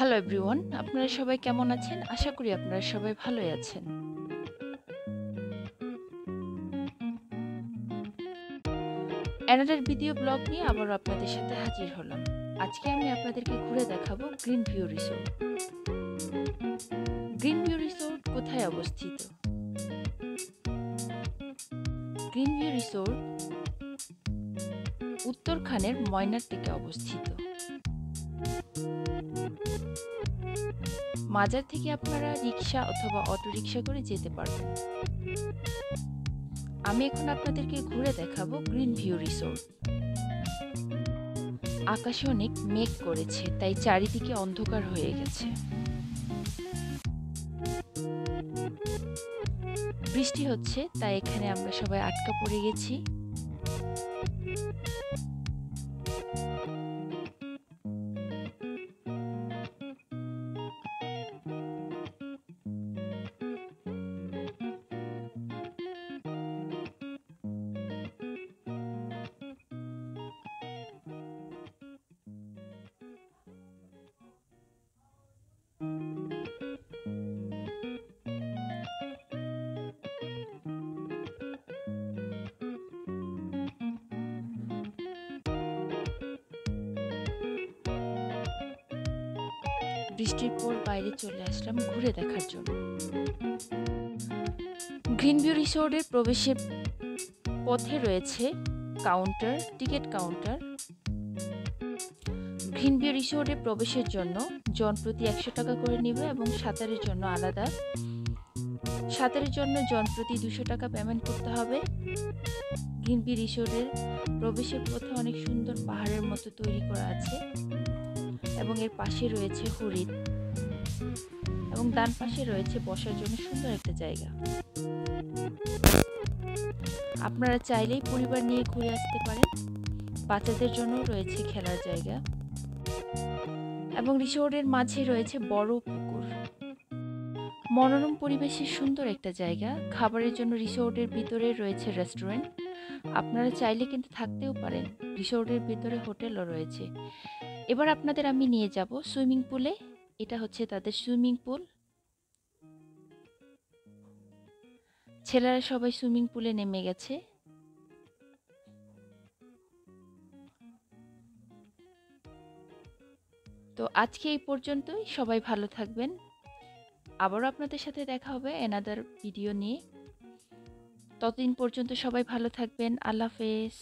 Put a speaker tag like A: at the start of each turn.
A: Hello everyone, আপনারা সবাই কেমন আছেন? আশা করি আপনারা সবাই ভালোই আছেন। অ্যানাদার ভিডিও ব্লগ নিয়ে আবারও আপনাদের সাথে হাজির হলাম। আজকে আমি আপনাদেরকে ঘুরে দেখাবো green view resort. Green view resort কোথায় অবস্থিত? গ্রিন ভিউ রিসোর্ট উত্তরখানের ময়নার দিকে অবস্থিত। মাজার থেকে আপনারা রিক্সা অথবা অটো রিক্সা করে যেতে পারবেন। আমি এখন আপনাদেরকে ঘুরে দেখাবো গ্রিন ভিউ রিসোর্ট। আকাশে অনেক মেঘ করেছে, তাই চারিদিকে অন্ধকার হয়ে গেছে। বৃষ্টি হচ্ছে, তাই এখানে আমরা সবাই আটকা পড়ে গেছি। বৃষ্টির পর বাইরে চলে আসলাম ঘুরে দেখার জন্য। গ্রিন ভিউ রিসোর্টের প্রবেশের পথে রয়েছে counter, ticket counter. Green view রিসোর্টে প্রবেশের জন্য জন প্রতি 100 টাকা করে নেবে এবং সাঁতারের জন্য আলাদা। সাঁতারের জন্য জন প্রতি 200 টাকা পেমেন্ট করতে হবে। গ্রিন ভিউ রিসোর্টের প্রবেশের পথে অনেক সুন্দর পাহাড়ের মতো তৈরি করা আছে এবং এর পাশে রয়েছে হরিণ এবং ডান পাশে রয়েছে বসার জন্য সুন্দর একটা জায়গা। আপনারা চাইলেই পরিবার নিয়ে ঘুরে আসতে পারেন। বাচ্চাদের জন্য রয়েছে খেলার জায়গা এবং রিসোর্টের মাঝে রয়েছে বড় পুকুর। মনোরম পরিবেশে সুন্দর একটা জায়গা। খাবারের জন্য রিসোর্টের ভিতরে রয়েছে রেস্টুরেন্ট। আপনারা চাইলে কিন্তু থাকতেও পারেন। রিসোর্টের ভিতরে হোটেলও রয়েছে। এবার আপনাদের আমি নিয়ে যাব সুইমিং পুলে। এটা হচ্ছে তাদের সুইমিং পুল। ছেলেরা সবাই সুইমিং পুলে নেমে গেছে। তো আজকে এই পর্যন্তই। সবাই ভালো থাকবেন। আবারও আপনাদের সাথে দেখা হবে অ্যানাদার ভিডিও নিয়ে। ততদিন পর্যন্ত সবাই ভালো থাকবেন। আল্লাহ হাফেজ।